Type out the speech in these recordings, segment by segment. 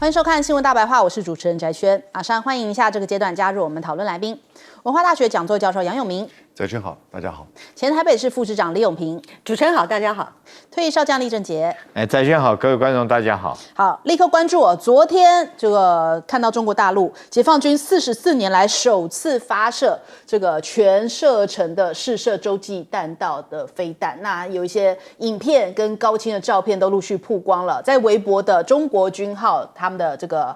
欢迎收看《新闻大白话》，我是主持人翟轩。马上欢迎一下这个阶段加入我们讨论来宾，文化大学讲座教授杨永明。翟轩好，大家好。前台北市副市长李永平。主持人好，大家好。退役少将李正杰。翟轩好，各位观众大家好。好，立刻关注哦。昨天这个看到中国大陆解放军44年来首次发射这个全射程的试射洲际弹道的飞弹，那有一些影片跟高清的照片都陆续曝光了，在微博的中国军号他们的这个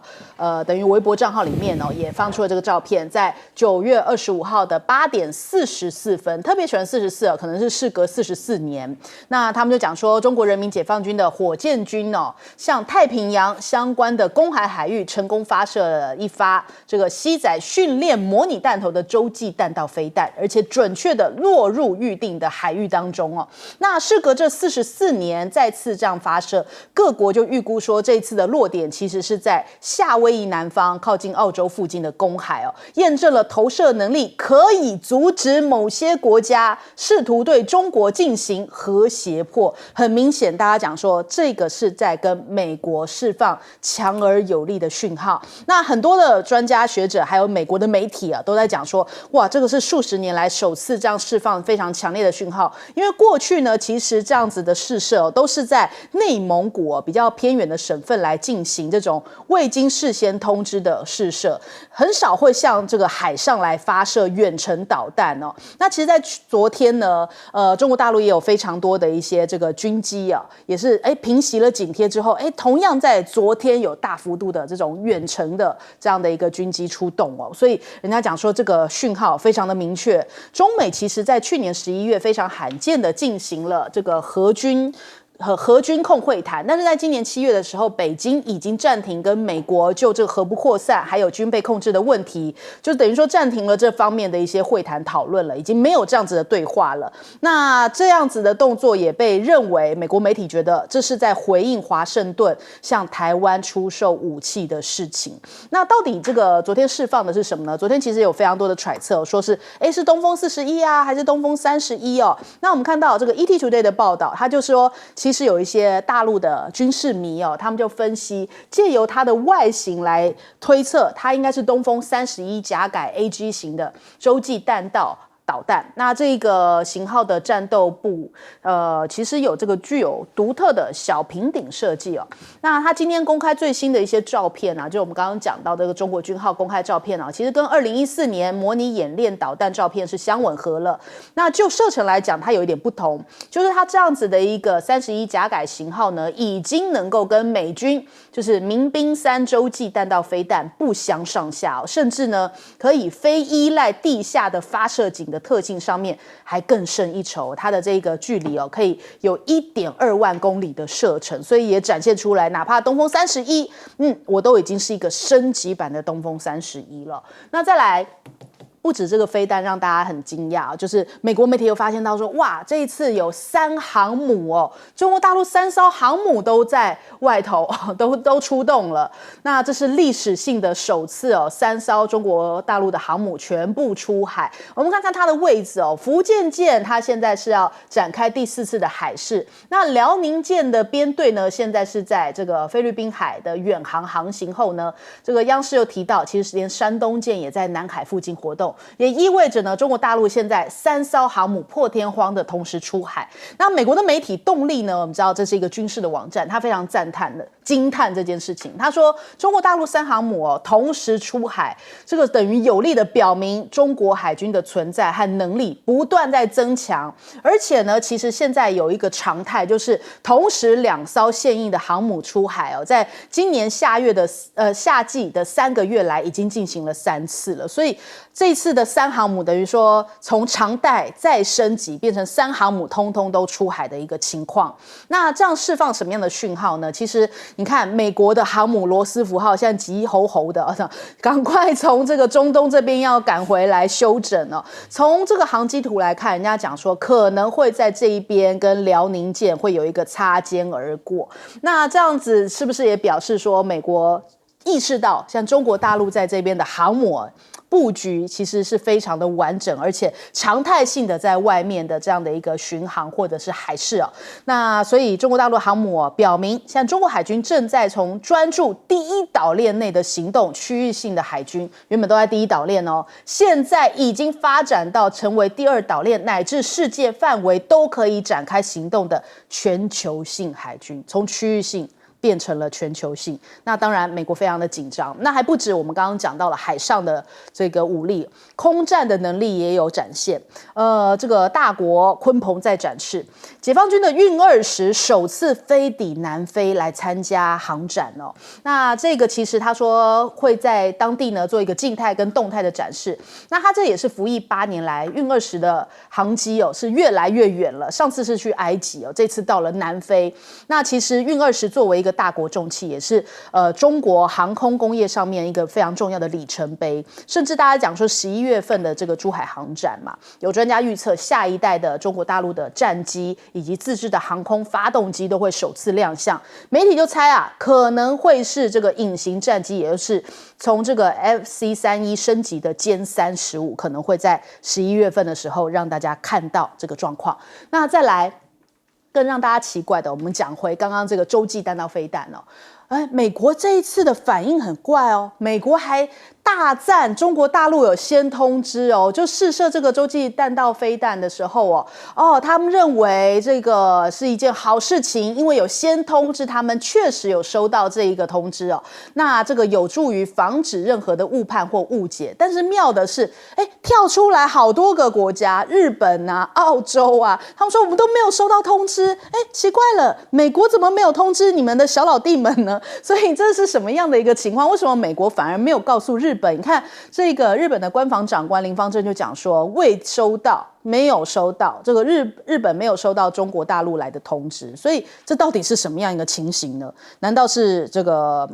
等于微博账号里面哦，也放出了这个照片，在9月25号的8点44分，特别选44可能是事隔44年。那他们就讲说，中国人民解放军的火箭军哦，向太平洋相关的公海海域成功发射了一发这个西载训练模拟弹头的洲际弹道飞弹，而且准确的落入预定的海域当中哦。那事隔这44年再次这样发射，各国就预估说，这一次的落点其实是在夏威夷南方靠近澳洲附近的公海哦，验证了投射能力可以阻止某些国家试图对中国进行核胁迫。很明显，大家讲说这个是在跟美国释放强而有力的讯号。那很多的专家学者还有美国的媒体啊，都在讲说，哇，这个是数十年来首次这样释放非常强烈的讯号。因为过去呢，其实这样子的试射都是在内蒙古比较偏远的省份来进行这种未经事先通知的试射，很少会像这个海上来发射远程导弹哦。那其实，在昨天呢，中国大陆也有非常多的一些这个军机啊，也是平息了警贴之后，同样在昨天有大幅度的这种远程的这样的一个军机出动哦，所以人家讲说这个讯号非常的明确。中美其实在去年11月非常罕见的进行了这个核军控会谈，但是在今年7月的时候，北京已经暂停跟美国就这个核不扩散还有军备控制的问题，就等于说暂停了这方面的一些会谈讨论了，已经没有这样子的对话了。那这样子的动作也被认为，美国媒体觉得这是在回应华盛顿向台湾出售武器的事情。那到底这个昨天释放的是什么呢？昨天其实有非常多的揣测，说是是东风41啊，还是东风31哦？那我们看到这个 ET Today 的报道，他就说，其实有一些大陆的军事迷哦，他们就分析，借由它的外形来推测，它应该是东风31甲改 AG 型的洲际弹道导弹。那这个型号的战斗部，其实有这个具有独特的小平顶设计哦。那他今天公开最新的一些照片啊，就我们刚刚讲到这个中国军号公开照片啊，其实跟2014年模拟演练导弹照片是相吻合了。那就射程来讲，它有一点不同，就是它这样子的一个31甲改型号呢，已经能够跟美军就是民兵3洲际弹道飞弹不相上下哦，甚至呢可以非依赖地下的发射井的特性上面还更胜一筹，它的这个距离哦，可以有1.2万公里的射程，所以也展现出来，哪怕东风31，我都已经是一个升级版的东风31了。那再来，不止这个飞弹让大家很惊讶，就是美国媒体有发现到说，哇，这一次有3航母哦，中国大陆3艘航母都在外头都出动了。那这是历史性的首次哦，3艘中国大陆的航母全部出海。我们看看它的位置哦，福建舰它现在是要展开第4次的海试，那辽宁舰的编队呢，现在是在这个菲律宾海的远航航行后呢，这个央视又提到，其实连山东舰也在南海附近活动。也意味着呢，中国大陆现在3艘航母破天荒的同时出海。那美国的媒体动力呢，我们知道这是一个军事的网站，他非常惊叹这件事情。他说，中国大陆3航母同时出海，这个等于有力的表明中国海军的存在和能力不断在增强。而且呢，其实现在有一个常态，就是同时2艘现役的航母出海哦，在今年夏季的3个月来已经进行了3次了。所以这一次的3航母等于说从常态再升级，变成3航母通通都出海的一个情况。那这样释放什么样的讯号呢？其实你看，美国的航母罗斯福号现在急吼吼的，赶快从这个中东这边要赶回来休整哦。从这个航机图来看，人家讲说可能会在这一边跟辽宁舰会有一个擦肩而过。那这样子是不是也表示说美国意识到，像中国大陆在这边的航母布局其实是非常的完整，而且常态性的在外面的这样的一个巡航或者是海事那所以中国大陆航母表明，现在中国海军正在从专注第一岛链内的行动区域性的海军，原本都在第一岛链现在已经发展到成为第二岛链，乃至世界范围都可以展开行动的全球性海军，从区域性变成了全球性。那当然美国非常的紧张，那还不止我们刚刚讲到了海上的这个武力，空战的能力也有展现。这个大国鲲鹏在展示，解放军的运20首次飞抵南非来参加航展那这个其实他说会在当地呢做一个静态跟动态的展示。那他这也是服役8年来运20的航机是越来越远了，上次是去埃及这次到了南非。那其实运20作为一个大国重器，也是中国航空工业上面一个非常重要的里程碑。甚至大家讲说11月份的这个珠海航展嘛，有专家预测下一代的中国大陆的战机以及自制的航空发动机都会首次亮相。媒体就猜可能会是这个隐形战机，也就是从这个 FC31升级的歼35，可能会在11月份的时候让大家看到这个状况。那再来更让大家奇怪的，我们讲回刚刚这个洲际弹道飞弹美国这一次的反应很怪美国还大赞中国大陆有先通知就试射这个洲际弹道飞弹的时候他们认为这个是一件好事情，因为有先通知，他们确实有收到这一个通知那这个有助于防止任何的误判或误解。但是妙的是跳出来好多个国家，日本澳洲他们说我们都没有收到通知。奇怪了，美国怎么没有通知你们的小老弟们呢？所以这是什么样的一个情况？为什么美国反而没有告诉日本？你看这个日本的官房长官林芳正就讲说未收到，没有收到，这个日本没有收到中国大陆来的通知。所以这到底是什么样一个情形呢？难道是这个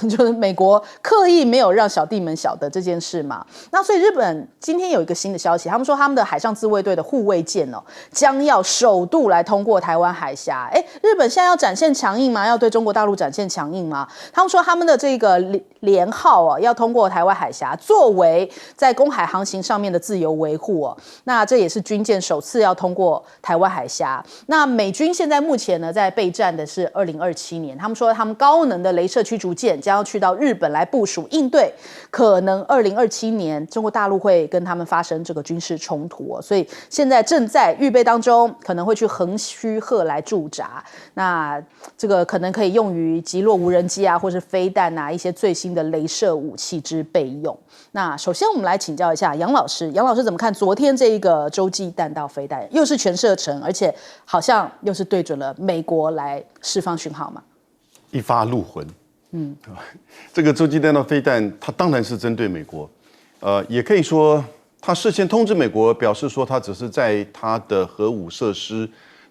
就是美国刻意没有让小弟们晓得这件事吗？那所以日本今天有一个新的消息，他们说他们的海上自卫队的护卫舰将要首度来通过台湾海峡。日本现在要展现强硬吗？要对中国大陆展现强硬吗？他们说他们的这个联号要通过台湾海峡，作为在公海航行上面的自由维护那这也是军舰首次要通过台湾海峡。那美军现在目前呢在备战的是2027年，他们说他们高能的雷射驱逐舰将要去到日本来部署应对，可能2027年中国大陆会跟他们发生这个军事冲突所以现在正在预备当中，可能会去横须贺来驻扎。那这个可能可以用于击落无人机或是飞弹一些最新的雷射武器之备用。那首先我们来请教一下杨老师，杨老师怎么看昨天这一个洲际弹道飞弹，又是全射程，而且好像又是对准了美国来释放讯号嘛？一发入魂。这个洲际弹道飞弹，它当然是针对美国，也可以说它事先通知美国，表示说它只是在它的核武设施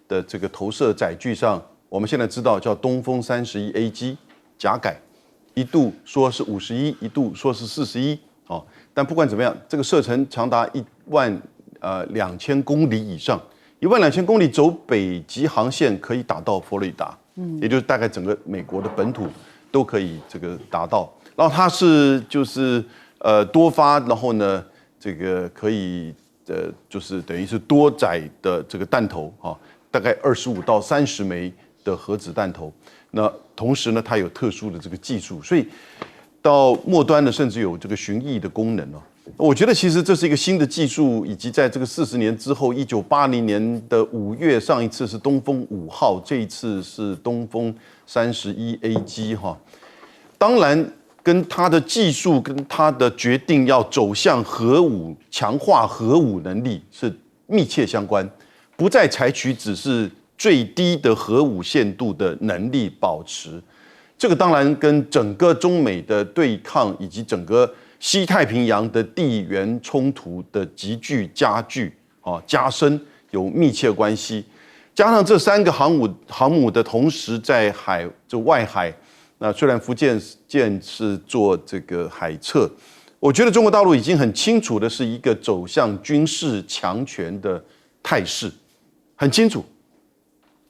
的这个投射载具上，我们现在知道叫东风31A 机甲改，一度说是51，一度说是41但不管怎么样，这个射程长达12000公里以上，12000公里走北极航线可以打到佛罗里达，也就是大概整个美国的本土都可以这个达到。然后它是就是多发，然后呢这个可以就是等于是多载的这个弹头大概25到30枚的核子弹头。那同时呢，它有特殊的这个技术，所以到末端呢，甚至有这个巡弋的功能我觉得其实这是一个新的技术，以及在这个40年之后，1980年的5月，上一次是东风5号，这一次是东风31A 机当然，跟它的技术跟它的决定要走向核武、强化核武能力是密切相关，不再采取只是最低的核武限度的能力保持。这个当然跟整个中美的对抗以及整个西太平洋的地缘冲突的急剧加深有密切关系。加上这3个航母的同时在外海，那虽然福建舰是做这个海测，我觉得中国大陆已经很清楚的是一个走向军事强权的态势，很清楚。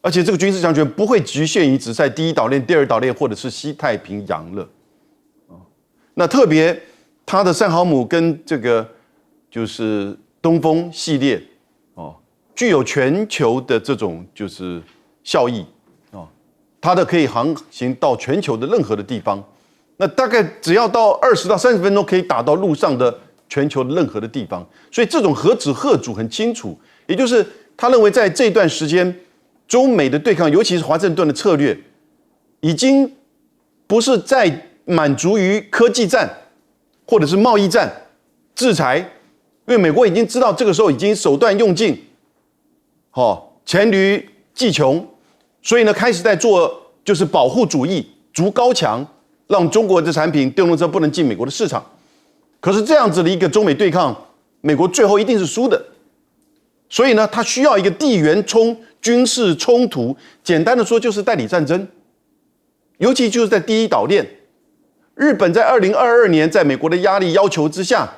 而且这个军事强权不会局限于只在第一岛链、第二岛链或者是西太平洋了，那特别它的3航母跟这个就是东风系列哦，具有全球的这种就是效益哦，它的可以航行到全球的任何的地方。那大概只要到20到30分钟，可以打到陆上的全球的任何的地方。所以这种核子贺主很清楚，也就是他认为在这段时间，中美的对抗，尤其是华盛顿的策略，已经不是在满足于科技战或者是贸易战、制裁，因为美国已经知道这个时候已经手段用尽，黔驴技穷，所以呢开始在做就是保护主义，筑高墙，让中国的产品电动车不能进美国的市场。可是这样子的一个中美对抗，美国最后一定是输的。所以呢，它需要一个地缘军事冲突，简单的说就是代理战争，尤其就是在第一岛链。日本在2022年在美国的压力要求之下，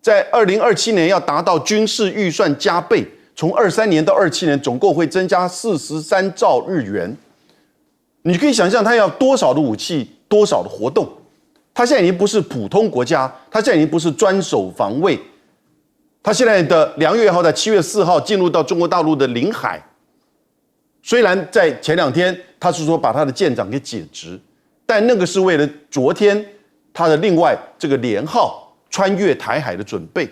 在2027年要达到军事预算加倍，从23年到27年总共会增加43兆日元。你可以想象它要多少的武器，多少的活动。它现在已经不是普通国家，它现在已经不是专守防卫。它现在的2月1号在7月4号进入到中国大陆的领海，虽然在前2天他是说把他的舰长给解职，但那个是为了昨天他的另外这个联号穿越台海的准备。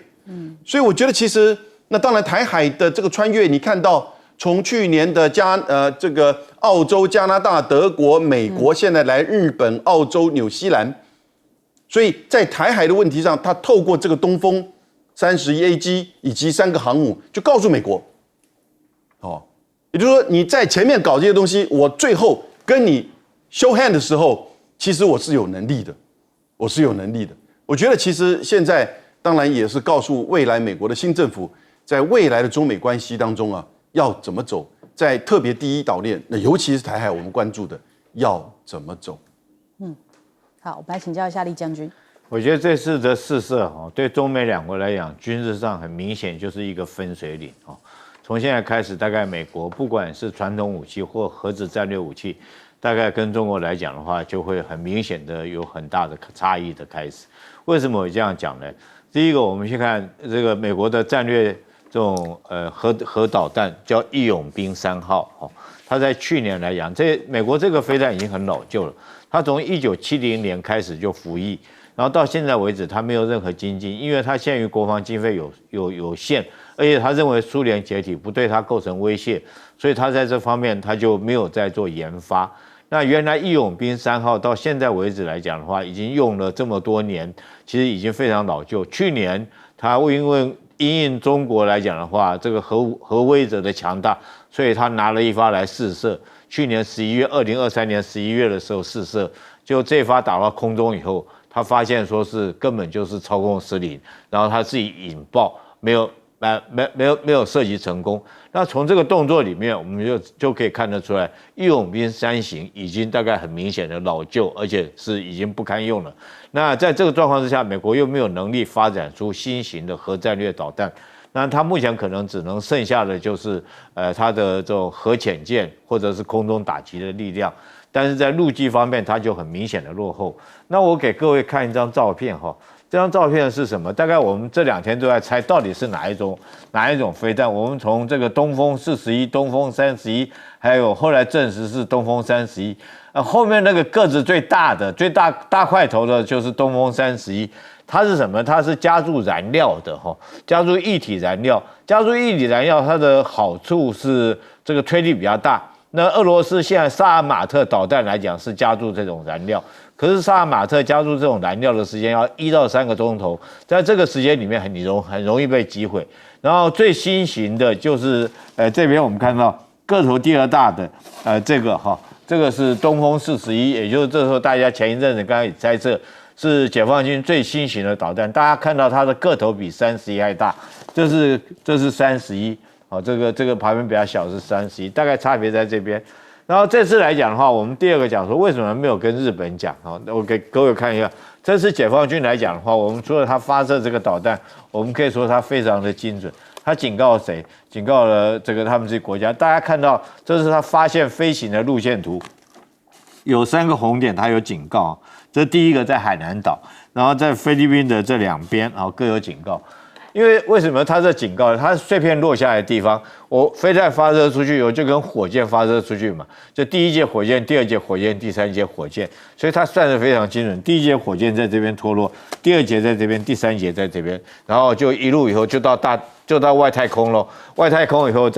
所以我觉得其实那当然台海的这个穿越，你看到从去年的这个澳洲、加拿大、德国、美国，现在来日本、澳洲、纽西兰，所以在台海的问题上，他透过这个东风31AG以及3个航母，就告诉美国，也就是说你在前面搞这些东西，我最后跟你 show hand 的时候，其实我是有能力的，我是有能力的。我觉得其实现在当然也是告诉未来美国的新政府，在未来的中美关系当中啊，要怎么走，在特别第一岛链，那尤其是台海我们关注的要怎么走。好，我们来请教一下李将军。我觉得这次的试射对中美两国来讲，军事上很明显就是一个分水岭。从现在开始，大概美国不管是传统武器或核子战略武器，大概跟中国来讲的话，就会很明显的有很大的差异的开始。为什么我这样讲呢？第一个，我们去看这个美国的战略这种核导弹叫义勇兵3号，它在去年来讲，美国这个飞弹已经很老旧了，它从1970年开始就服役。然后到现在为止，他没有任何精进，因为他限于国防经费有限，而且他认为苏联解体不对他构成威胁，所以他在这方面他就没有在做研发。那原来义勇兵3号到现在为止来讲的话，已经用了这么多年，其实已经非常老旧。去年他因为因应中国来讲的话，这个核威慑的强大，所以他拿了一发来试射。去年2023年11月的时候试射，就这发打到空中以后。他发现说是根本就是操控失灵，然后他自己引爆，没有射击成功。那从这个动作里面，我们就可以看得出来，义勇兵3型已经大概很明显的老旧，而且是已经不堪用了。那在这个状况之下，美国又没有能力发展出新型的核战略导弹，那它目前可能只能剩下的就是它的这种核潜舰或者是空中打击的力量。但是在陆基方面，它就很明显的落后。那我给各位看一张照片哈，这张照片是什么？大概我们这2天都在猜到底是哪一种飞弹。我们从这个东风41、东风31，还有后来证实是东风31，后面那个个子最大大块头的就是东风31。它是什么？它是加注燃料的哈，加注液体燃料。加注液体燃料它的好处是这个推力比较大。那俄罗斯现在萨尔马特导弹来讲是加注这种燃料，可是萨尔马特加注这种燃料的时间要1到3个钟头，在这个时间里面很容易被击毁。然后最新型的就是这边我们看到个头第2大的这个是东风41，也就是这时候大家前一阵子刚才也猜测是解放军最新型的导弹，大家看到它的个头比31还大，这是31。这个旁边比较小是31，大概差别在这边。然后这次来讲的话，我们第2个讲说为什么没有跟日本讲我给各位看一下，这次解放军来讲的话，我们除了他发射这个导弹，我们可以说它非常的精准。他警告谁？警告了这个他们这国家。大家看到这是他发现飞行的路线图，有3个红点，它有警告。这第一个在海南岛，然后在菲律宾的这两边，然后各有警告。因为为什么它这警告？它碎片落下来的地方，我飞弹发射出去以后，就跟火箭发射出去嘛，就第一节火箭、第二节火箭、第三节火箭，所以它算得非常精准。第一节火箭在这边脱落，第二节在这边，第三节在这边，然后就一路以后就到外太空咯。外太空以后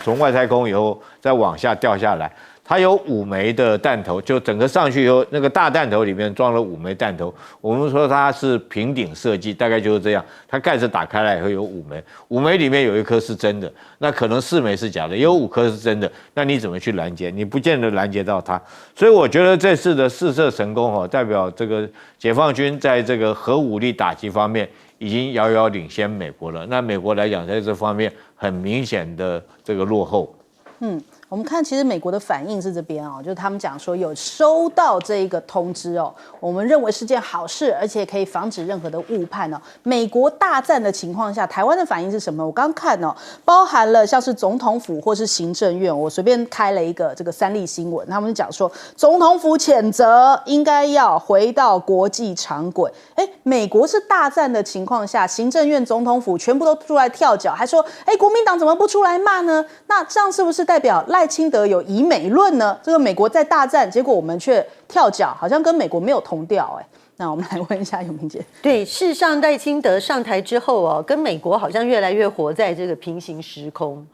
从外太空以后再往下掉下来。它有5枚的弹头，就整个上去以后，那个大弹头里面装了5枚弹头。我们说它是平顶设计，大概就是这样。它盖子打开来以后有5枚，5枚里面有1颗是真的，那可能4枚是假的，也有5颗是真的。那你怎么去拦截？你不见得拦截到它。所以我觉得这次的试射成功代表这个解放军在这个核武力打击方面已经遥遥领先美国了。那美国来讲，在这方面很明显的这个落后。我们看，其实美国的反应是这边就是他们讲说有收到这一个通知我们认为是件好事，而且可以防止任何的误判美国大战的情况下，台湾的反应是什么？我刚看包含了像是总统府或是行政院，我随便开了一个这个3立新闻，他们讲说总统府谴责应该要回到国际常轨。美国是大战的情况下，行政院、总统府全部都出来跳脚，还说国民党怎么不出来骂呢？那这样是不是代表赖清德有以美论呢？这个美国在大战，结果我们却跳脚，好像跟美国没有同调那我们来问一下永明姐。对，事实上赖清德上台之后跟美国好像越来越活在这个平行时空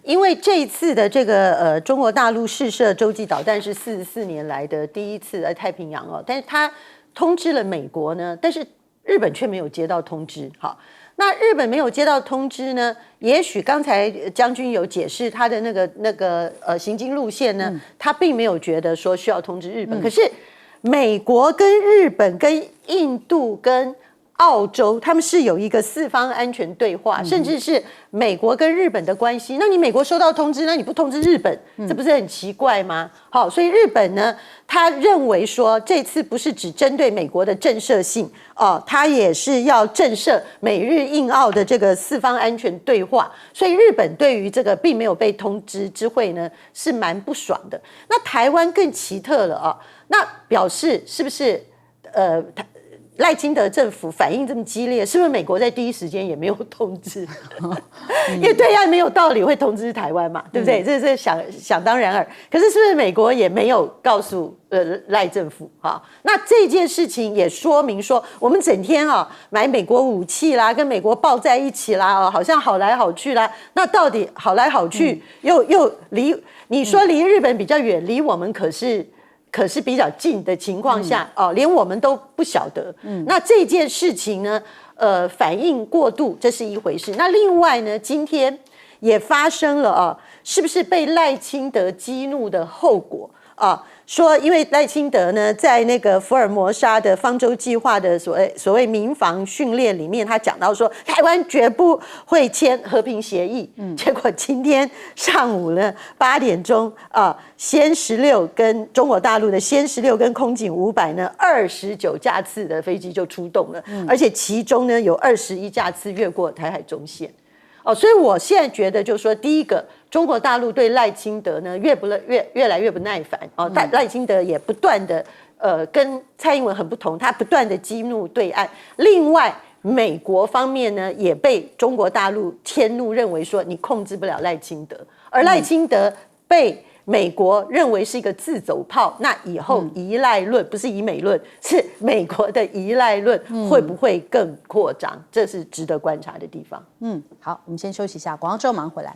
因为这一次的这个中国大陆试射洲际导弹是44年来的第一次在太平洋但是他通知了美国呢，但是日本却没有接到通知那日本没有接到通知呢？也许刚才将军有解释他的那个行经路线呢，他并没有觉得说需要通知日本。可是美国跟日本、跟印度、跟澳洲，他们是有一个4方安全对话，甚至是美国跟日本的关系。那你美国收到通知，那你不通知日本，这不是很奇怪吗？好，所以日本呢，他认为说这次不是只针对美国的震慑性他也是要震慑美日印澳的这个4方安全对话。所以日本对于这个并没有被通知之会呢，是蛮不爽的。那台湾更奇特了那表示是不是赖清德政府反应这么激烈，是不是美国在第一时间也没有通知？因为对岸没有道理会通知台湾嘛，对不对？这是想当然耳。可是是不是美国也没有告诉赖政府那这件事情也说明说，我们整天买美国武器啦，跟美国抱在一起啦好像好来好去啦。那到底好来好去，又离你说离日本比较远，离我们可是比较近的情况下连我们都不晓得。那这件事情呢反应过度，这是一回事。那另外呢，今天也发生了是不是被赖清德激怒的后果说因为赖清德呢在那个福尔摩沙的方舟计划的所谓民防训练里面，他讲到说台湾绝不会签和平协议。结果今天上午呢8点钟歼16跟中国大陆的歼16跟空警500呢29架次的飞机就出动了，而且其中呢有21架次越过台海中线。所以我现在觉得就是说，第一个，中国大陆对赖清德呢越来越不耐烦赖清德也不断的跟蔡英文很不同，他不断的激怒对岸。另外，美国方面呢也被中国大陆迁怒，认为说你控制不了赖清德，而赖清德被美国认为是一个自走炮，那以后依赖论不是以美论，是美国的依赖论会不会更扩张？这是值得观察的地方。好，我们先休息一下，广告之后马上回来。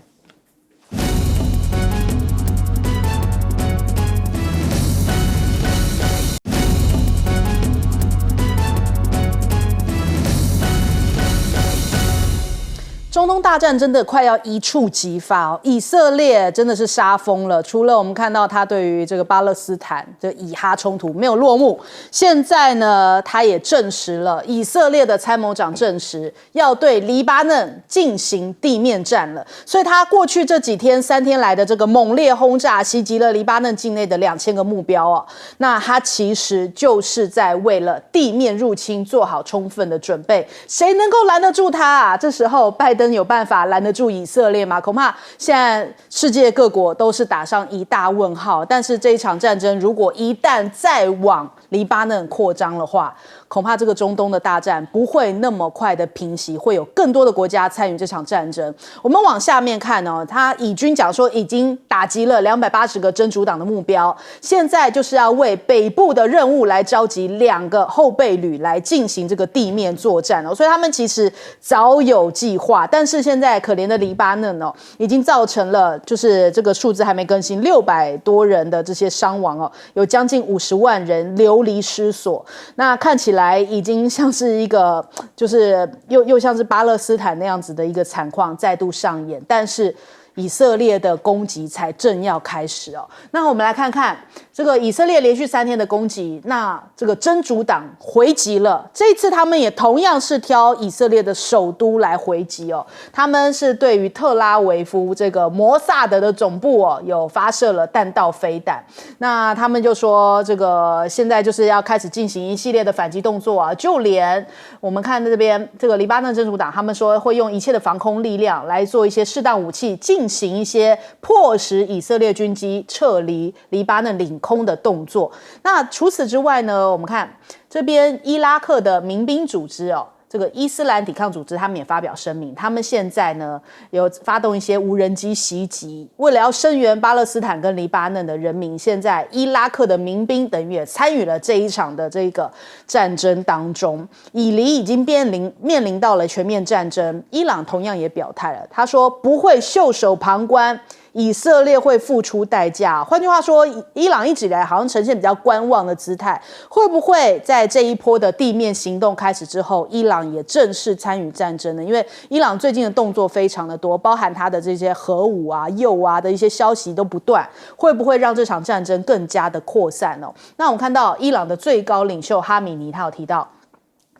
中东大战真的快要一触即发以色列真的是杀疯了。除了我们看到他对于这个巴勒斯坦的以哈冲突没有落幕，现在呢，他也证实了，以色列的参谋长证实要对黎巴嫩进行地面战了。所以他过去这几天3天来的这个猛烈轰炸，袭击了黎巴嫩境内的2000个目标那他其实就是在为了地面入侵做好充分的准备。谁能够拦得住他这时候拜登有办法拦得住以色列吗？恐怕现在世界各国都是打上一大问号。但是这一场战争如果一旦再往黎巴嫩扩张的话，恐怕这个中东的大战不会那么快的平息，会有更多的国家参与这场战争。我们往下面看哦，他以军讲说已经打击了280个真主党的目标，现在就是要为北部的任务来召集2个后备旅来进行这个地面作战哦，所以他们其实早有计划，但是现在可怜的黎巴嫩哦，已经造成了就是这个数字还没更新，600多人的这些伤亡哦，有将近50万人流离失所。那看起来已经像是一个就是又像是巴勒斯坦那样子的一个惨况再度上演，但是以色列的攻击才正要开始哦。那我们来看看这个以色列连续3天的攻击，那这个真主党回击了。这一次他们也同样是挑以色列的首都来回击哦。他们是对于特拉维夫这个摩萨德的总部哦，有发射了弹道飞弹。那他们就说这个现在就是要开始进行一系列的反击动作啊，就连我们看这边这个黎巴嫩真主党，他们说会用一切的防空力量来做一些适当武器，进行一些迫使以色列军机撤离黎巴嫩领空的动作。那除此之外呢，我们看这边伊拉克的民兵组织哦，这个伊斯兰抵抗组织，他们也发表声明，他们现在呢有发动一些无人机袭击，为了要声援巴勒斯坦跟黎巴嫩的人民，现在伊拉克的民兵等于也参与了这一场的这个战争当中。以黎已经面临到了全面战争，伊朗同样也表态了，他说不会袖手旁观，以色列会付出代价。换句话说，伊朗一直以来好像呈现比较观望的姿态，会不会在这一波的地面行动开始之后，伊朗也正式参与战争呢？因为伊朗最近的动作非常的多，包含他的这些核武啊、铀啊的一些消息都不断，会不会让这场战争更加的扩散哦？那我们看到伊朗的最高领袖哈米尼他有提到，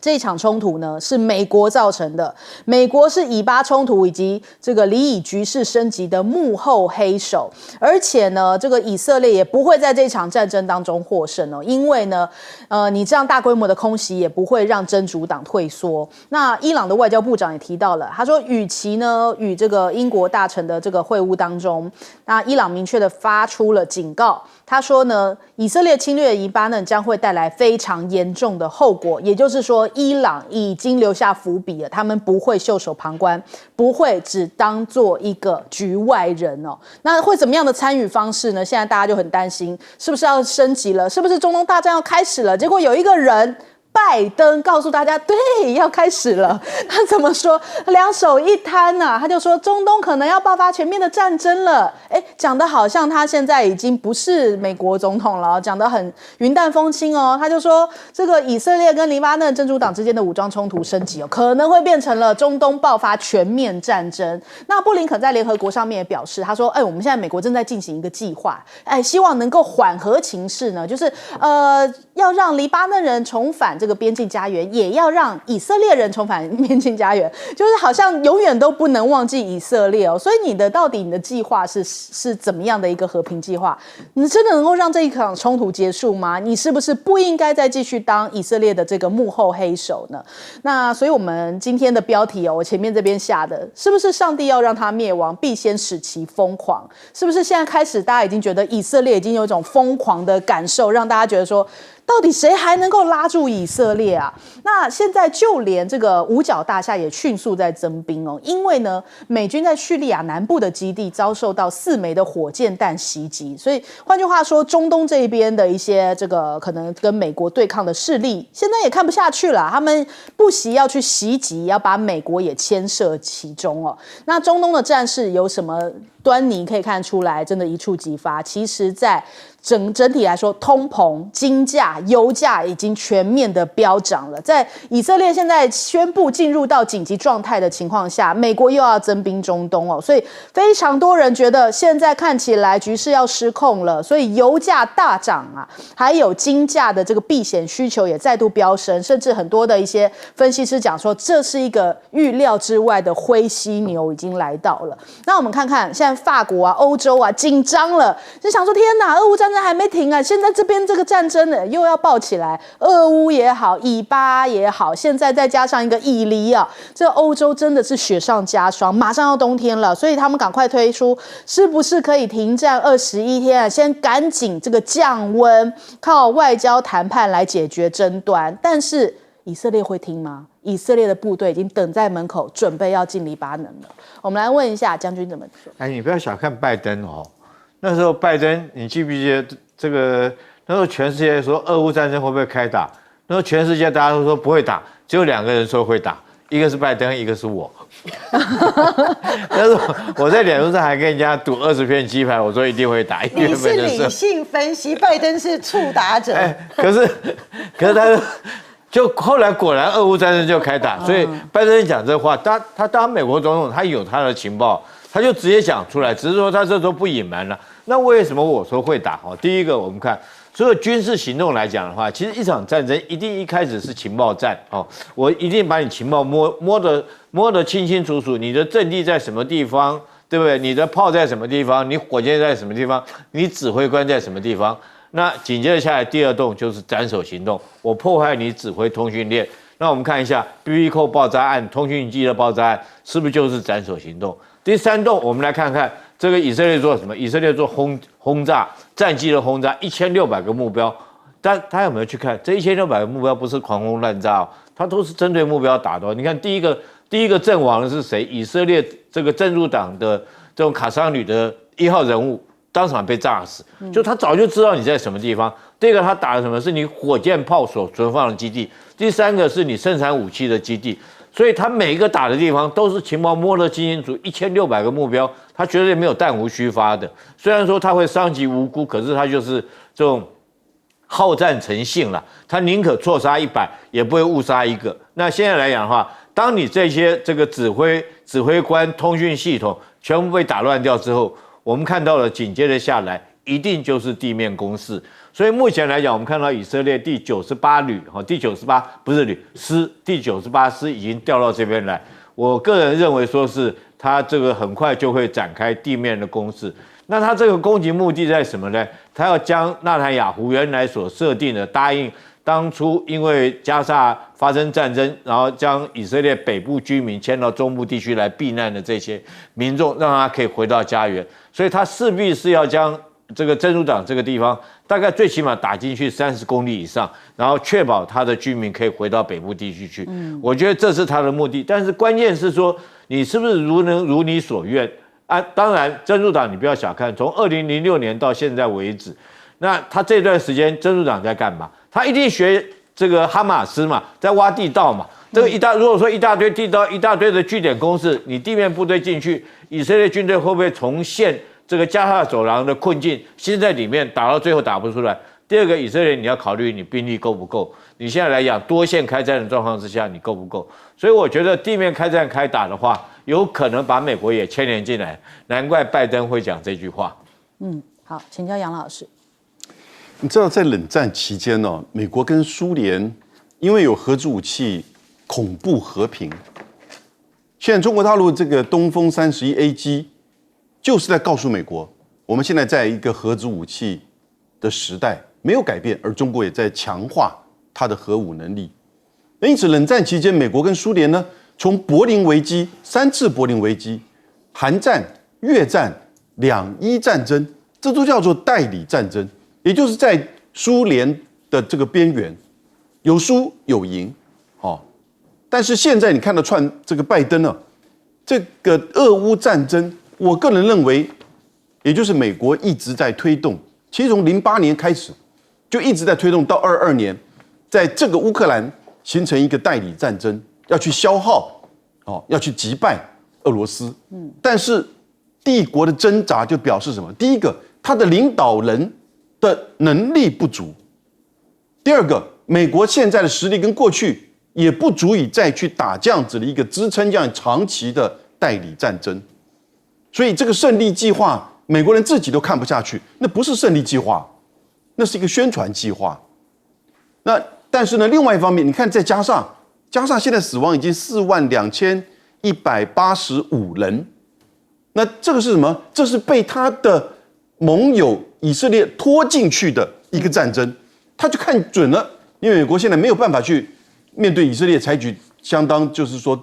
这一场冲突呢是美国造成的，美国是以巴冲突以及这个黎以局势升级的幕后黑手，而且呢，这个以色列也不会在这一场战争当中获胜哦，因为呢，你这样大规模的空袭也不会让真主党退缩。那伊朗的外交部长也提到了，他说，与其呢与这个英国大臣的这个会晤当中，那伊朗明确的发出了警告，他说呢，以色列侵略黎巴嫩将会带来非常严重的后果，也就是说，伊朗已经留下伏笔了，他们不会袖手旁观，不会只当做一个局外人哦。那会怎么样的参与方式呢？现在大家就很担心，是不是要升级了？是不是中东大战要开始了？结果有一个人，拜登告诉大家，对，要开始了。他怎么说？两手一摊啊，他就说中东可能要爆发全面的战争了。讲得好像他现在已经不是美国总统了，讲得很云淡风轻哦。他就说，这个以色列跟黎巴嫩真主党之间的武装冲突升级哦，可能会变成了中东爆发全面战争。那布林肯在联合国上面也表示，他说，我们现在美国正在进行一个计划，希望能够缓和情势呢，就是要让黎巴嫩人重返这个边境家园，也要让以色列人重返边境家园，就是好像永远都不能忘记以色列哦。所以到底你的计划是怎么样的一个和平计划？你真的能够让这一场冲突结束吗？你是不是不应该再继续当以色列的这个幕后黑手呢？那所以我们今天的标题哦，我前面这边下的是不是上帝要让他灭亡，必先使其疯狂？是不是现在开始大家已经觉得以色列已经有一种疯狂的感受，让大家觉得说，到底谁还能够拉住以色列啊？那现在就连这个五角大厦也迅速在增兵哦，因为呢，美军在叙利亚南部的基地遭受到4枚的火箭弹袭击，所以换句话说，中东这一边的一些这个可能跟美国对抗的势力，现在也看不下去了，他们不惜要去袭击，要把美国也牵涉其中哦。那中东的战事有什么端倪可以看出来？真的一触即发。其实，在整体来说，通膨、金价、油价已经全面的飙涨了。在以色列现在宣布进入到紧急状态的情况下，美国又要增兵中东哦，所以非常多人觉得现在看起来局势要失控了。所以油价大涨啊，还有金价的这个避险需求也再度飙升，甚至很多的一些分析师讲说，这是一个预料之外的灰犀牛已经来到了。那我们看看现在法国啊、欧洲啊紧张了，就想说天哪，俄乌战争还没停啊，现在这边这个战争呢又要抱起来，俄乌也好，以巴也好，现在再加上一个以黎啊，这欧洲真的是雪上加霜，马上要冬天了，所以他们赶快推出，是不是可以停战21天啊？先赶紧这个降温，靠外交谈判来解决争端，但是以色列会听吗？以色列的部队已经等在门口，准备要进黎巴嫩了。我们来问一下将军怎么说？哎，你不要小看拜登哦。那时候拜登，你记不记得这个？那时候全世界说俄乌战争会不会开打？那时候全世界大家都说不会打，只有2个人说会打，一个是拜登，一个是我。但是我在脸书上还跟人家赌20片鸡排，我说一定会打。你是理性分析，拜登是触打者。可是他就后来果然俄乌战争就开打，所以拜登讲这话，他当美国总统，他有他的情报，他就直接讲出来，只是说他这都不隐瞒了。那为什么我说会打？第一个我们看所有军事行动来讲的话，其实一场战争一定一开始是情报战我一定把你情报摸得清清楚楚，你的阵地在什么地方，对不对？你的炮在什么地方？你火箭在什么地方？你指挥官在什么地方？那紧接着下来第2动就是斩首行动，我破坏你指挥通讯链。那我们看一下 BB 扣爆炸案、通讯机的爆炸案，是不是就是斩首行动？第3动，我们来看看这个以色列做什么？以色列做轰炸，战机的轰炸，1600个目标。但他有没有去看这1600个目标？不是狂轰滥炸它都是针对目标打的。你看第一个阵亡的是谁？以色列这个真主党的这种卡桑旅的1号人物。当场被炸死，就他早就知道你在什么地方。第二个，他打的什么是你火箭炮所存放的基地；第3个是你生产武器的基地。所以他每一个打的地方都是情报摸得清清楚，1600个目标，他绝对没有弹无虚发的。虽然说他会伤及无辜，可是他就是这种好战成性了，他宁可错杀100，也不会误杀1个。那现在来讲的话，当你这些这个指挥官、通讯系统全部被打乱掉之后，我们看到了紧接着下来一定就是地面攻势。所以目前来讲，我们看到以色列第98旅第98不是旅师，第98师已经调到这边来。我个人认为说是他这个很快就会展开地面的攻势。那他这个攻击目的在什么呢？他要将纳坦雅胡原来所设定的答应当初因为加沙发生战争，然后将以色列北部居民迁到中部地区来避难的这些民众，让他可以回到家园。所以他势必是要将这个真主党这个地方大概最起码打进去30公里以上，然后确保他的居民可以回到北部地区去。我觉得这是他的目的。但是关键是说，你是不是如你所愿啊？当然，真主党你不要小看，从2006年到现在为止，那他这段时间真主党在干嘛？他一定学这个哈马斯嘛，在挖地道嘛。这个如果说一大堆地道、一大堆的据点攻势，你地面部队进去，以色列军队会不会重现这个加沙走廊的困境？先在里面打到最后打不出来。第二个，以色列你要考虑你兵力够不够。你现在来讲多线开战的状况之下，你够不够？所以我觉得地面开战开打的话，有可能把美国也牵连进来。难怪拜登会讲这句话。好，请教杨老师。你知道在冷战期间呢，美国跟苏联因为有核子武器恐怖和平。现在中国大陆这个东风31A 机，就是在告诉美国，我们现在在一个核子武器的时代没有改变，而中国也在强化它的核武能力。因此，冷战期间，美国跟苏联呢，从柏林危机3次柏林危机、韩战、越战、两伊战争，这都叫做代理战争，也就是在苏联的这个边缘，有输有赢，但是现在你看到这个拜登呢，这个俄乌战争，我个人认为，也就是美国一直在推动，其实从08年开始就一直在推动，到22年，在这个乌克兰形成一个代理战争，要去消耗，要去击败俄罗斯。但是帝国的挣扎就表示什么？第一个，他的领导人的能力不足；第二个，美国现在的实力跟过去也不足以再去打这样子的一个支撑这样长期的代理战争。所以这个胜利计划，美国人自己都看不下去，那不是胜利计划，那是一个宣传计划。但是呢，另外一方面，你看在加沙现在死亡已经42185人，那这个是什么？这是被他的盟友以色列拖进去的一个战争。他就看准了，因为美国现在没有办法去面对以色列采取相当就是说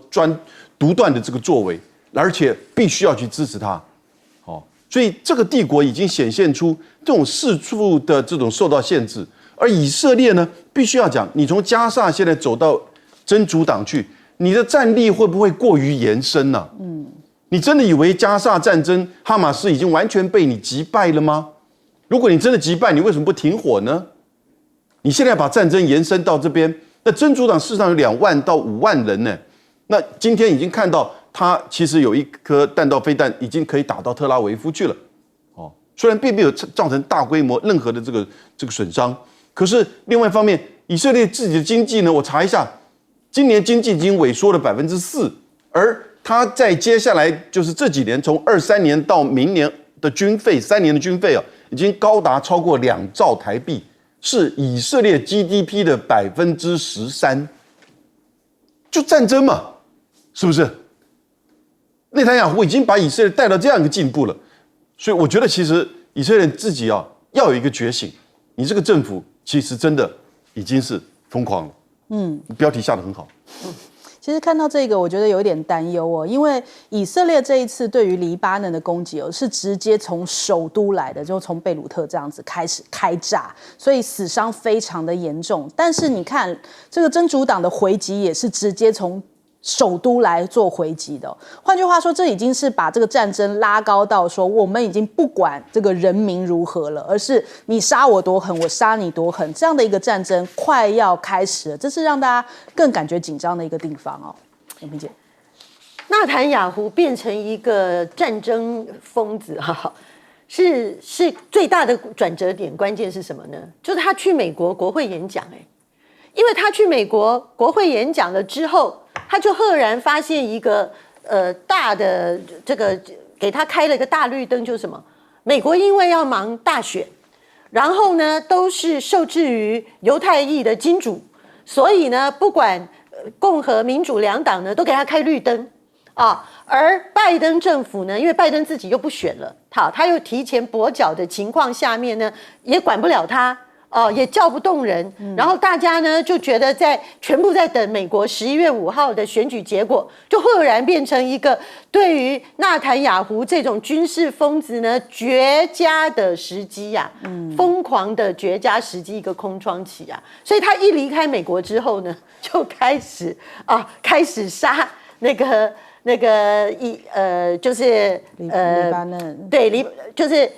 独断的这个作为，而且必须要去支持他。所以这个帝国已经显现出这种四处的这种受到限制，而以色列呢，必须要讲，你从加萨现在走到真主党去，你的战力会不会过于延伸呢？你真的以为加萨战争哈马斯已经完全被你击败了吗？如果你真的击败，你为什么不停火呢？你现在把战争延伸到这边，那真主党事实上有2万到5万人呢。那今天已经看到，他其实有一颗弹道飞弹已经可以打到特拉维夫去了。虽然并没有造成大规模任何的这个损伤，可是另外一方面，以色列自己的经济呢，我查一下，今年经济已经萎缩了4%，而他在接下来就是这几年，从23年到明年的军费，3年的军费已经高达超过2兆台币，是以色列 GDP 的13%，就战争嘛，是不是？内塔尼亚胡已经把以色列带到这样一个进步了，所以我觉得其实以色列自己要有一个觉醒，你这个政府其实真的已经是疯狂了。标题下得很好。其实看到这个，我觉得有一点担忧哦，因为以色列这一次对于黎巴嫩的攻击是直接从首都来的，就从贝鲁特这样子开始开炸，所以死伤非常的严重。但是你看这个真主党的回击也是直接从首都来做回击的。换句话说，这已经是把这个战争拉高到说，我们已经不管这个人民如何了，而是你杀我多狠，我杀你多狠，这样的一个战争快要开始了，这是让大家更感觉紧张的一个地方哦。永平姐，纳坦雅胡变成一个战争疯子是最大的转折点，关键是什么呢？就是他去美国国会演讲，因为他去美国国会演讲了之后，他就赫然发现一个大的这个给他开了一个大绿灯，就是什么？美国因为要忙大选，然后呢都是受制于犹太裔的金主，所以呢不管共和民主两党呢都给他开绿灯啊。而拜登政府呢，因为拜登自己又不选了，他又提前跛脚的情况下面呢，也管不了他。也叫不动人，然后大家呢就觉得全部在等美国11月5号的选举结果，就赫然变成一个对于纳坦雅胡这种军事疯子呢绝佳的时机疯狂的绝佳时机，一个空窗期所以他一离开美国之后呢，就开始杀就是黎巴嫩对就是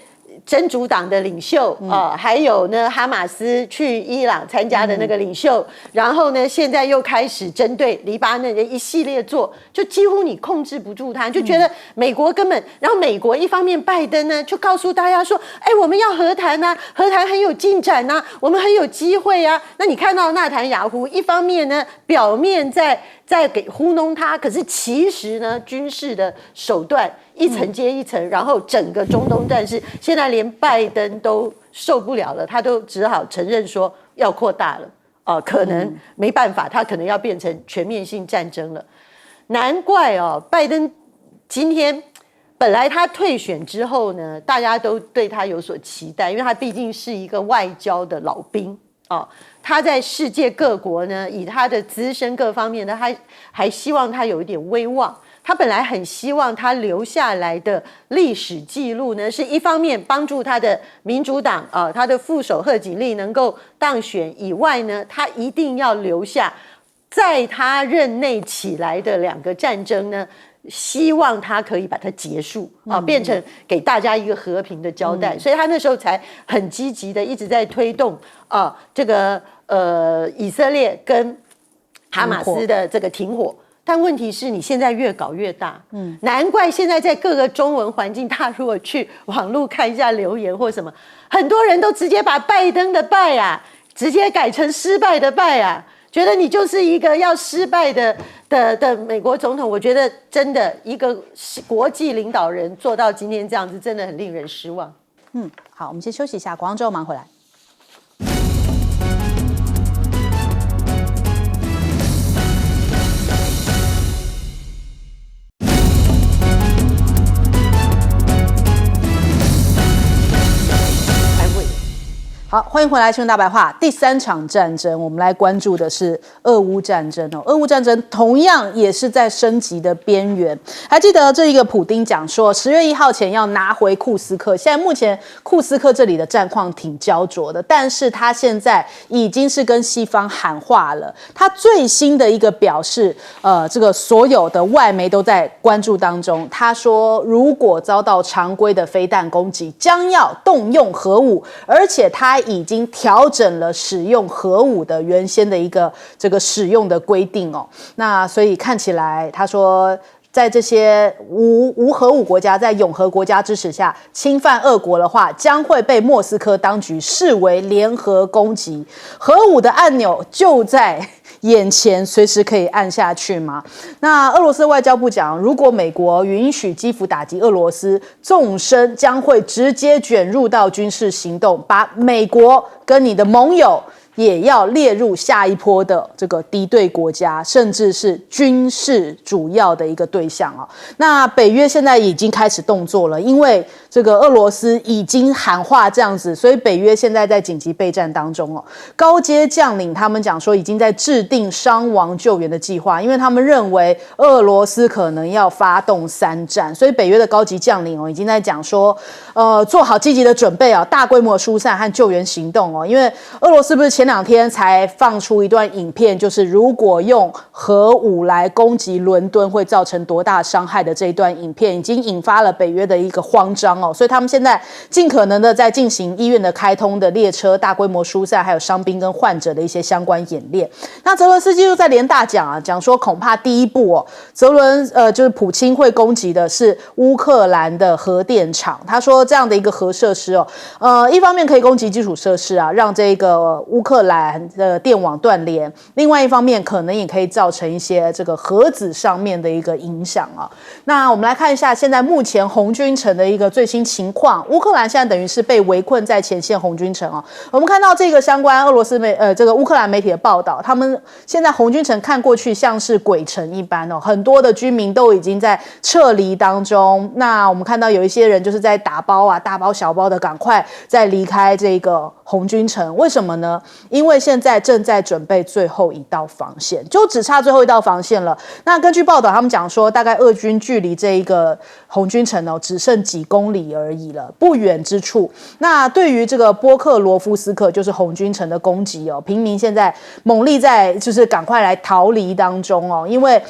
真主党的领袖还有呢哈马斯去伊朗参加的那个领袖，然后呢现在又开始针对黎巴嫩的一系列做，就几乎你控制不住他，就觉得美国根本，然后美国一方面拜登呢就告诉大家说，我们要和谈和谈很有进展我们很有机会那你看到纳坦雅胡一方面呢表面在给糊弄他，可是其实呢军事的手段一层接一层，然后整个中东战事现在连拜登都受不了了，他都只好承认说要扩大了可能没办法，他可能要变成全面性战争了。难怪拜登今天本来他退选之后呢，大家都对他有所期待，因为他毕竟是一个外交的老兵他在世界各国呢，以他的资深各方面呢，还希望他有一点威望。他本来很希望他留下来的历史记录呢，是一方面帮助他的民主党他的副手贺锦丽能够当选以外呢，他一定要留下在他任内起来的2个战争呢，希望他可以把它结束变成给大家一个和平的交代，所以他那时候才很积极的一直在推动这个以色列跟哈马斯的这个停火。但问题是你现在越搞越大，难怪现在在各个中文环境，大家如果去网络看一下留言或什么，很多人都直接把拜登的败直接改成失败的败觉得你就是一个要失败的美国总统。我觉得真的一个国际领导人做到今天这样子，真的很令人失望。好，我们先休息一下，广告之后马上回来。好，好，欢迎回来，新闻大白话。第3场战争，我们来关注的是俄乌战争哦。俄乌战争同样也是在升级的边缘。还记得这一个普丁讲说，10月1号前要拿回库斯克。现在目前库斯克这里的战况挺焦灼的，但是他现在已经是跟西方喊话了。他最新的一个表示，这个所有的外媒都在关注当中。他说，如果遭到常规的飞弹攻击，将要动用核武，而且他已经调整了使用核武的原先的一个这个使用的规定哦。那所以看起来，他说，在这些无核武国家在永和国家支持下侵犯俄国的话，将会被莫斯科当局视为联合攻击。核武的按钮就在眼前，随时可以按下去吗？那俄罗斯外交部讲，如果美国允许基辅打击俄罗斯，纵深将会直接卷入到军事行动，把美国跟你的盟友也要列入下一波的这个敌对国家，甚至是军事主要的一个对象啊。那北约现在已经开始动作了，因为这个俄罗斯已经喊话这样子，所以北约现在在紧急备战当中哦。高阶将领他们讲说，已经在制定伤亡救援的计划，因为他们认为俄罗斯可能要发动3战，所以北约的高级将领已经在讲说，做好积极的准备啊，大规模疏散和救援行动哦。因为俄罗斯不是前2天才放出一段影片，就是如果用核武来攻击伦敦会造成多大伤害的这一段影片，已经引发了北约的一个慌张哦。所以他们现在尽可能的在进行医院的开通的列车大规模疏散，还有伤兵跟患者的一些相关演练。那泽伦斯基又在联大讲说，恐怕第一步哦，就是普京会攻击的是乌克兰的核电厂。他说这样的一个核设施哦，一方面可以攻击基础设施啊，让这个乌克兰的电网断连；另外一方面，可能也可以造成一些这个核子上面的一个影响啊。那我们来看一下现在目前红军城的一个最新情况。乌克兰现在等于是被围困在前线红军城哦。我们看到这个相关这个乌克兰媒体的报道，他们现在红军城看过去像是鬼城一般哦，很多的居民都已经在撤离当中。那我们看到有一些人就是在打包啊，大包小包的赶快再离开这个红军城。为什么呢？因为现在正在准备最后一道防线，就只差最后一道防线了。那根据报道，他们讲说，大概俄军距离这一个红军城只剩几公里而已了，不远之处。那对于这个波克罗夫斯克，就是红军城的攻击平民现在猛力在就是赶快来逃离当中因为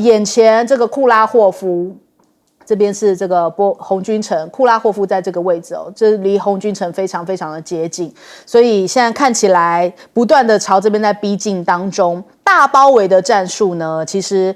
眼前这个库拉霍夫。这边是这个红军城，库拉霍夫在这个位置这离红军城非常非常的接近，所以现在看起来不断的朝这边在逼近当中。大包围的战术呢，其实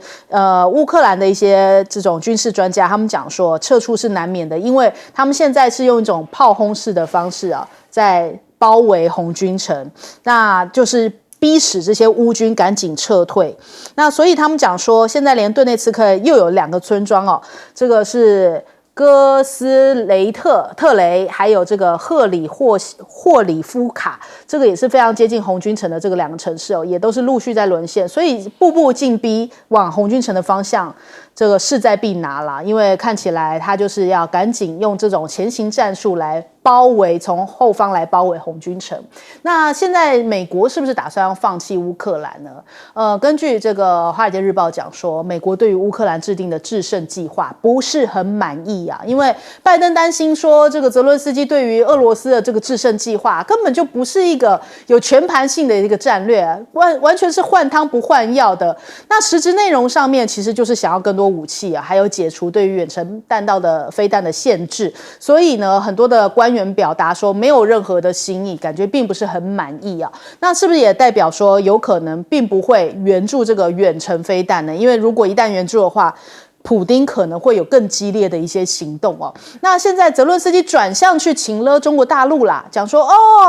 乌克兰的一些这种军事专家他们讲说，撤出是难免的，因为他们现在是用一种炮轰式的方式在包围红军城，那就是逼使这些乌军赶紧撤退。那所以他们讲说，现在连顿内茨克又有2个村庄这个是哥斯雷特雷，还有这个霍里夫卡，这个也是非常接近红军城的这个2个城市也都是陆续在沦陷，所以步步进逼往红军城的方向。这个势在必拿啦，因为看起来他就是要赶紧用这种前行战术来包围，从后方来包围红军城。那现在美国是不是打算要放弃乌克兰呢？根据这个《华尔街日报》讲说，美国对于乌克兰制定的制胜计划不是很满意啊，因为拜登担心说，这个泽伦斯基对于俄罗斯的这个制胜计划根本就不是一个有全盘性的一个战略，完全是换汤不换药的。那实质内容上面其实就是想要更多武器还有解除对于远程弹道的飞弹的限制，所以呢，很多的官员表达说没有任何的新意，感觉并不是很满意啊。那是不是也代表说有可能并不会援助这个远程飞弹呢？因为如果一旦援助的话，普丁可能会有更激烈的一些行动那现在泽伦斯基转向去请了中国大陆啦，讲说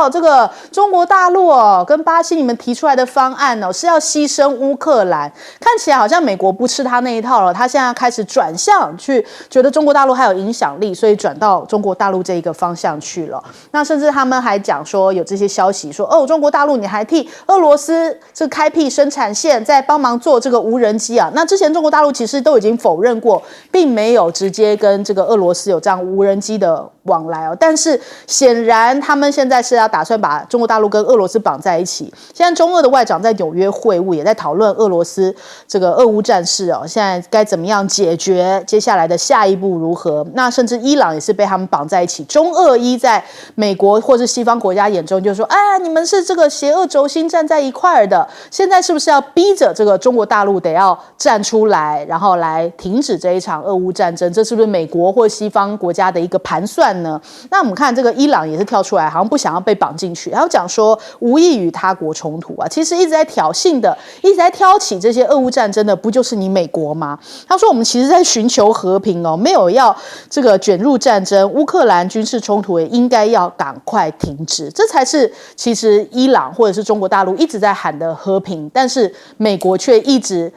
这个中国大陆跟巴西你们提出来的方案是要牺牲乌克兰，看起来好像美国不吃他那一套了，他现在开始转向去觉得中国大陆还有影响力，所以转到中国大陆这一个方向去了。那甚至他们还讲说有这些消息说中国大陆你还替俄罗斯这开辟生产线，在帮忙做这个无人机那之前中国大陆其实都已经否认过，并没有直接跟这个俄罗斯有这样无人机的往来哦。但是显然他们现在是要打算把中国大陆跟俄罗斯绑在一起。现在中俄的外长在纽约会晤，也在讨论俄罗斯这个俄乌战事哦，现在该怎么样解决，接下来的下一步如何？那甚至伊朗也是被他们绑在一起。中俄伊在美国或是西方国家眼中就说，哎，你们是这个邪恶轴心站在一块儿的，现在是不是要逼着这个中国大陆得要站出来，然后来停止这一场俄乌战争？这是不是美国或西方国家的一个盘算呢？那我们看这个伊朗也是跳出来，好像不想要被绑进去，还有讲说无异于他国冲突啊，其实一直在挑衅的，一直在挑起这些俄乌战争的，不就是你美国吗？他说我们其实在寻求和平哦，没有要这个卷入战争，乌克兰军事冲突也应该要赶快停止，这才是其实伊朗或者是中国大陆一直在喊的和平，但是美国却一直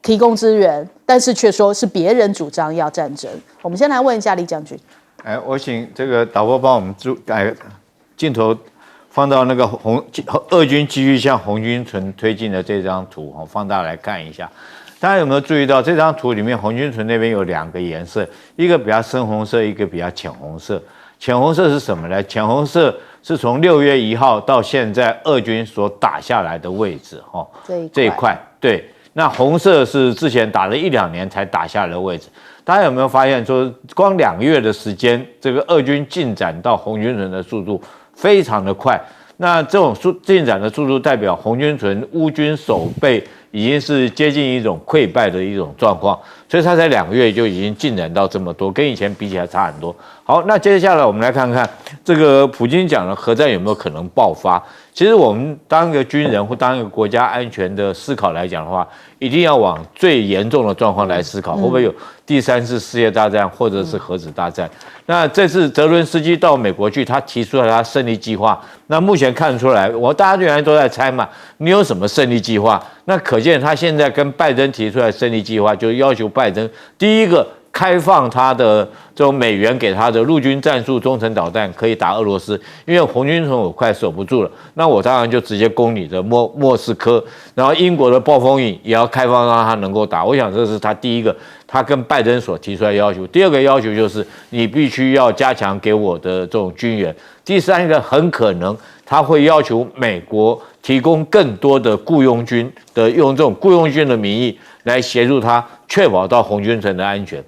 提供资源，但是却说是别人主张要战争。我们先来问一下李将军。我请这个导播帮我们镜头放到那个俄军继续向红军村推进的这张图，放大来看一下。大家有没有注意到这张图里面红军村那边有2个颜色，一个比较深红色，一个比较浅红色。浅红色是什么呢？浅红色是从6月1号到现在俄军所打下来的位置，这一块。对，那红色是之前打了1-2年才打下来的位置。大家有没有发现，说光2个月的时间，这个俄军进展到红军村的速度非常的快。那这种进展的速度代表红军村乌军守备已经是接近一种溃败的一种状况，所以他才2个月就已经进展到这么多，跟以前比起来差很多。好，那接下来我们来看看这个普京讲的核战有没有可能爆发。其实我们当一个军人或当一个国家安全的思考来讲的话，一定要往最严重的状况来思考，会不会有第3次世界大战或者是核子大战？那这次泽伦斯基到美国去，他提出了他胜利计划。那目前看出来，大家原来都在猜嘛，你有什么胜利计划？那可见他现在跟拜登提出来的胜利计划，就要求拜登第一个开放他的这种美元给他的陆军战术中程导弹，可以打俄罗斯，因为红军村我快守不住了，那我当然就直接攻你的莫斯科，然后英国的暴风影也要开放让他能够打。我想这是他第一个，他跟拜登所提出来的要求。第二个要求就是你必须要加强给我的这种军援。第三个很可能他会要求美国提供更多的雇佣军的，用这种雇佣军的名义来协助他确保到红军城的安全。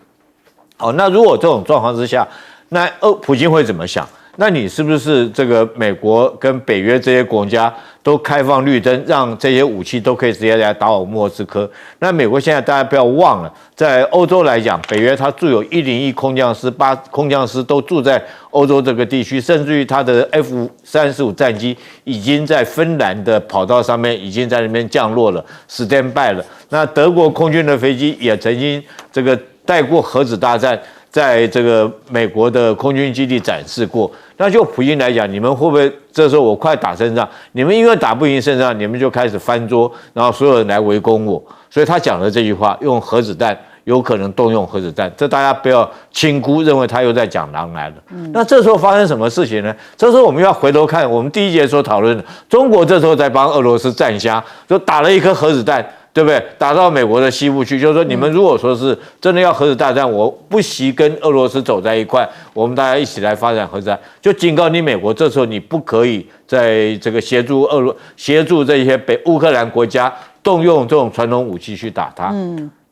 好，那如果这种状况之下，那普京会怎么想？那你是不是这个美国跟北约这些国家都开放绿灯，让这些武器都可以直接来打我莫斯科？那美国现在大家不要忘了，在欧洲来讲，北约它驻有101空降师，8空降师都住在欧洲这个地区，甚至于它的 F-35战机已经在芬兰的跑道上面已经在那边降落了 ，stand by 了。那德国空军的飞机也曾经这个带过核子大战，在这个美国的空军基地展示过。那就普京来讲，你们会不会这时候我快打胜仗，你们因为打不赢胜仗，你们就开始翻桌，然后所有人来围攻我？所以他讲的这句话，用核子弹，有可能动用核子弹，这大家不要轻估，认为他又在讲狼来了。那这时候发生什么事情呢？这时候我们要回头看，我们第一节所讨论的，中国这时候在帮俄罗斯站虾，就打了一颗核子弹。对不对？打到美国的西部去，就是说，你们如果说是真的要核子大战，我不惜跟俄罗斯走在一块，我们大家一起来发展核子弹，就警告你美国，这时候你不可以在这个协助这些乌克兰国家动用这种传统武器去打它。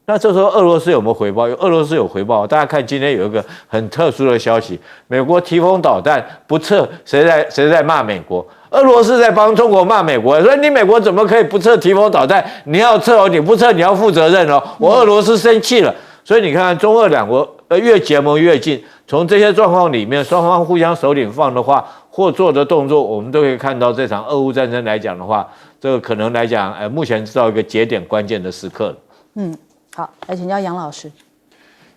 那这时候俄罗斯有没有回报？俄罗斯有回报。大家看今天有一个很特殊的消息，美国提供导弹不撤，谁在骂美国？俄罗斯在帮中国骂美国，所以你美国怎么可以不撤提供导弹？你要撤哦，你不撤你要负责任哦。我俄罗斯生气了，所以你看看中俄两国越结盟越近。从这些状况里面，双方互相手领放的话，或做的动作，我们都可以看到这场俄乌战争来讲的话，这个可能来讲，目前是到一个节点关键的时刻了。好，来请教杨老师。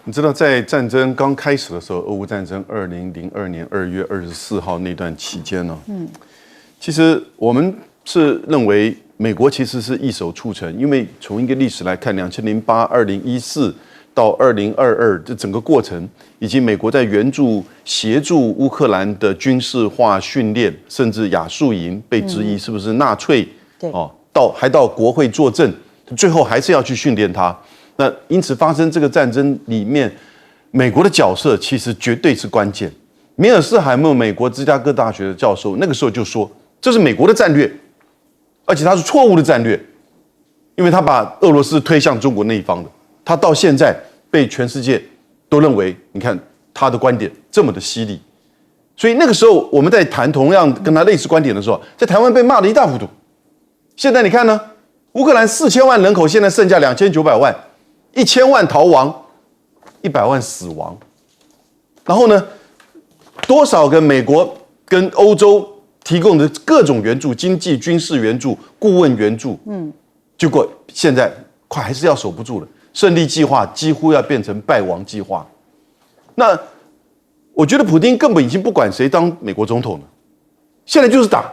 你知道，在战争刚开始的时候，俄乌战争2002年2月24号那段期间呢，其实我们是认为美国其实是一手促成，因为从一个历史来看，2008、2014到2022这整个过程，以及美国在协助乌克兰的军事化训练，甚至亚速营被质疑是不是纳粹，对还到国会作证，最后还是要去训练他。那因此发生这个战争里面，美国的角色其实绝对是关键。米尔斯海默，美国芝加哥大学的教授，那个时候就说，这是美国的战略，而且它是错误的战略，因为他把俄罗斯推向中国那一方的。他到现在被全世界都认为，你看他的观点这么的犀利，所以那个时候我们在谈同样跟他类似观点的时候，在台湾被骂得一塌糊涂。现在你看呢，乌克兰4000万人口，现在剩下2900万，1000万逃亡，100万死亡，然后呢？多少个美国跟欧洲提供的各种援助、经济、军事援助、顾问援助，结果现在快还是要守不住了。胜利计划几乎要变成败亡计划。那我觉得普丁根本已经不管谁当美国总统了，现在就是打。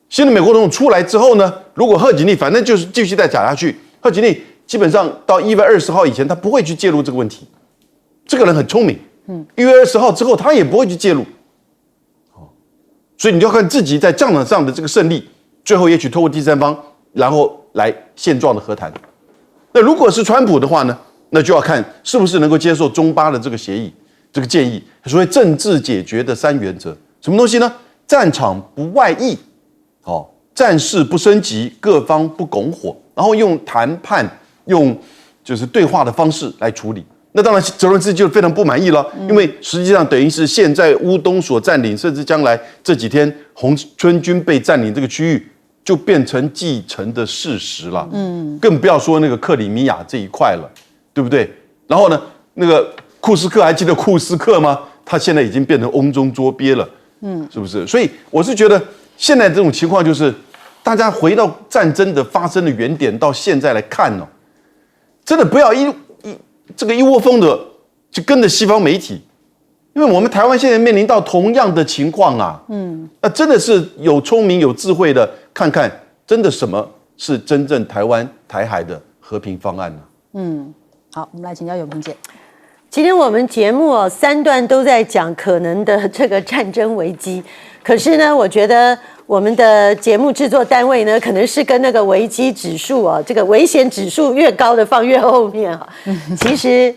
现在美国总统出来之后呢，如果贺锦丽反正就是继续再打下去，贺锦丽基本上到1月20号以前，他不会去介入这个问题。这个人很聪明。1月20号之后，他也不会去介入，所以你就要看自己在战场上的这个胜利，最后也许透过第三方，然后来现状的和谈。那如果是川普的话呢，那就要看是不是能够接受中巴的这个协议、这个建议，所谓政治解决的3原则，什么东西呢？战场不外溢，战事不升级，各方不拱火，然后用谈判、用就是对话的方式来处理。那当然，泽伦斯基就非常不满意了，因为实际上等于是现在乌东所占领，甚至将来这几天红春军被占领这个区域，就变成既成的事实了。更不要说那个克里米亚这一块了，对不对？然后呢，那个库斯克，还记得库斯克吗？他现在已经变成瓮中捉鳖了，是不是？所以我是觉得现在这种情况就是，大家回到战争的发生的原点，到现在来看哦，真的不要这个一窝蜂的就跟着西方媒体，因为我们台湾现在面临到同样的情况啊，那真的是有聪明有智慧的看看，真的什么是真正台湾台海的和平方案呢？好，我们来请教永平姐。今天我们节目3段都在讲可能的这个战争危机，可是呢，我觉得我们的节目制作单位呢，可能是跟那个危机指数这个危险指数越高的放越后面其实，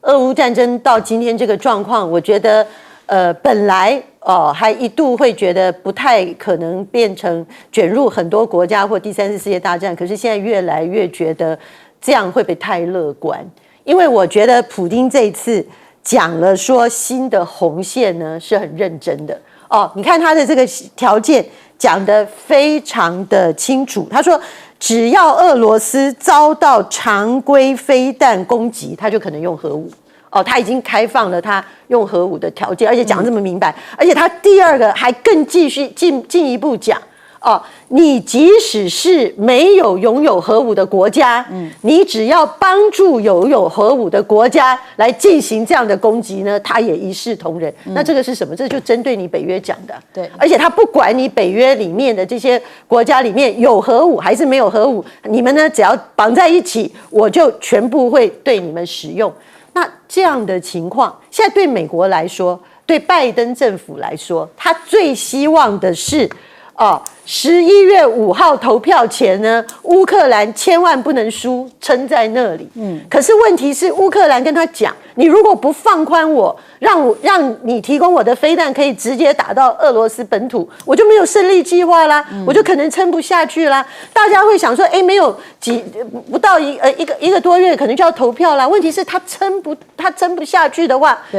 俄乌战争到今天这个状况，我觉得本来还一度会觉得不太可能变成卷入很多国家或第3次世界大战，可是现在越来越觉得这样会不会太乐观？因为我觉得普丁这一次讲了说新的红线呢是很认真的你看他的这个条件讲得非常的清楚，他说只要俄罗斯遭到常规飞弹攻击，他就可能用核武他已经开放了他用核武的条件，而且讲得这么明白，而且他第二个还更继续进一步讲你即使是没有拥有核武的国家，你只要帮助有核武的国家来进行这样的攻击呢，他也一视同仁。那这个是什么？这就针对你北约讲的。对，而且他不管你北约里面的这些国家里面有核武还是没有核武，你们呢只要绑在一起，我就全部会对你们使用。那这样的情况，现在对美国来说，对拜登政府来说，他最希望的是11月5号投票前呢，乌克兰千万不能输，撑在那里。可是问题是，乌克兰跟他讲，你如果不放宽我，让你提供我的飞弹可以直接打到俄罗斯本土，我就没有胜利计划啦，我就可能撑不下去啦。大家会想说，没有不到一个多月，可能就要投票啦。问题是他撑不下去的话，